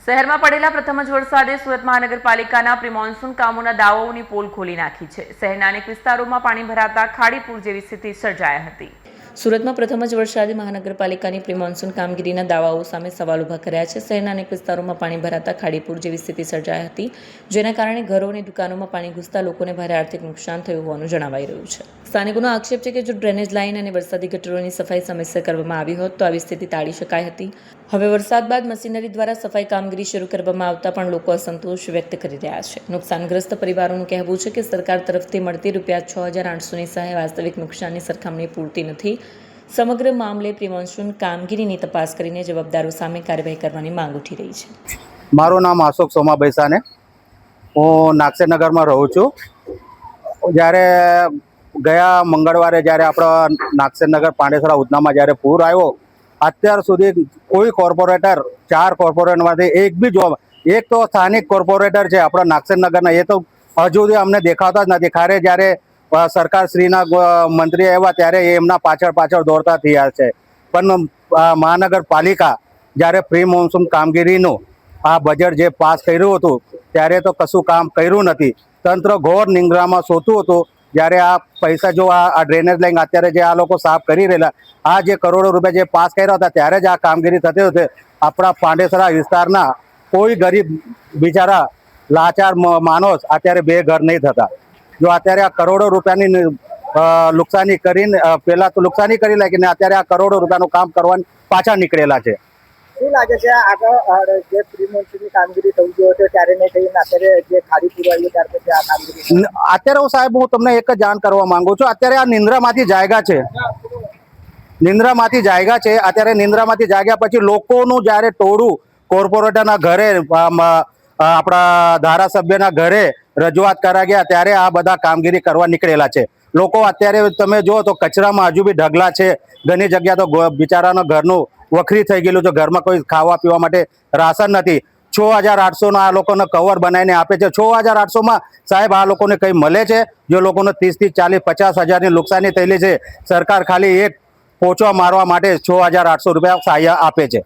શહેરમાં પડેલા પ્રથમ જ વરસાદે સુરત મહાનગરપાલિકાના પ્રી-મોન્સૂન કામોના દાવાઓની પોલ ખોલી નાખી છે। શહેરના અનેક વિસ્તારોમાં પાણી ભરાતા ખાડીપુર જેવી સ્થિતિ સર્જાઈ હતી। સુરતમાં પ્રથમ જ વરસાદે મહાનગરપાલિકાની પ્રી-મોન્સૂન કામગીરીના દાવાઓ સામે સવાલ ઊભા કર્યા છે। શહેરના અનેક વિસ્તારોમાં પાણી ભરાતા ખાડીપુર જેવી સ્થિતિ સર્જાઈ હતી, જેના કારણે ઘરો અને દુકાનોમાં પાણી ઘૂસતા લોકોને ભારે આર્થિક નુકસાન થયું હોવાનું જણાવાઈ રહ્યું છે। સ્થાનિકોનો આક્ષેપ છે કે જો ડ્રેનેજ લાઇન અને વરસાદી ગટરોની સફાઈ સમયસર કરવામાં આવી હોત તો આવી સ્થિતિ ટાળી શકાઈ હતી। હવે વરસાદ બાદ મશીનરી દ્વારા સફાઈ કામગીરી શરૂ કરવામાં આવતા પણ લોકો અસંતોષ વ્યક્ત કરી રહ્યા છે। નુકસાનગ્રસ્ત પરિવારોનું કહેવું છે કે સરકાર તરફથી મળતી ₹6,800ની સહાય વાસ્તવિક નુકસાનની સરખામણી પૂરતી નથી। સમગ્ર મામલે પ્રી-મોન્સૂન કામગીરીની તપાસ કરીને જવાબદારો સામે કાર્યવાહી કરવાની માંગ ઉઠી રહી છે। મારું નામ અશોક સોમાભાઈ સાને, હું નાગસેનગરમાં રહું છું। જ્યારે ગયા મંગળવારે જ્યારે આપણા નાગસેનગર પાંડેસરા ઉધનામાં જ્યારે પૂર આવ્યો, અત્યાર સુધી કોઈ કોર્પોરેટર 4 કોર્પોરેટરમાંથી એક તો સ્થાનિક કોર્પોરેટર છે આપણા નાગસેનગરના, એ તો હજુ સુધી અમને દેખાતા જ નથી। ખારે જ્યારે સરકારશ્રીના મંત્રી આવ્યા ત્યારે એમના પાછળ દોડતા થયા છે, પણ મહાનગરપાલિકા જ્યારે પ્રી મોન્સૂન કામગીરીનું આ બજેટ જે પાસ કર્યું હતું ત્યારે તો કશું કામ કર્યું નથી। તંત્ર ઘોર નિંદ્રામાં સૂતું હતું। જ્યારે આ પૈસા જો આ ડ્રેનેજ લાઈન અત્યારે જે આ લોકો સાફ કરી રહેલા, આ જે કરોડો રૂપિયા જે પાસ કર્યા હતા ત્યારે જ આ કામગીરી થતી હતી। આપણા પાંડેસરા વિસ્તારના કોઈ ગરીબ બિચારા લાચાર માણસ અત્યારે બે ઘર નહીં થતા। જો અત્યારે આ કરોડો રૂપિયાની નુકસાની કરીને પહેલા તો નુકસાની કરી લાગીને અત્યારે આ કરોડો રૂપિયાનું કામ કરવાની પાછા નીકળેલા છે। શું લાગે છે આગળ જે પ્રી મોન્સૂનની કામગીરી થઈ ગયો છે ત્યારે નહીં થઈને અત્યારે જે ખાડીપુર આવ્યું ત્યાર પછી આ કામગીરી અત્યારે હું સાહેબ હું તમને એક જ જાણ કરવા માંગુ છું। અત્યારે આ નિંદ્રામાંથી જાગ્યા છે, અત્યારે નિંદ્રામાંથી જાગ્યા પછી લોકોનું જ્યારે ટોળું કોર્પોરેટરના ઘરે આપણા ધારાસભ્યના ઘરે રજૂઆત કરા ગયા ત્યારે આ બધા કામગીરી કરવા નીકળેલા છે। લોકો અત્યારે તમે જુઓ તો કચરામાં હજુ બી ઢગલા છે। ઘણી જગ્યા તો બિચારાના ઘરનું વખરી થઈ ગયેલું છે, ઘરમાં કોઈ ખાવા પીવા માટે રાશન નથી। 6,800 આ લોકોને કવર બનાવીને આપે છે। 6,800માં સાહેબ આ લોકોને કંઈ મળે છે? જે લોકોને 30 થી 40 50 હજારની નુકસાની થયેલી છે, સરકાર ખાલી એક પોચો મારવા માટે ₹6,800 સહાય આપે છે।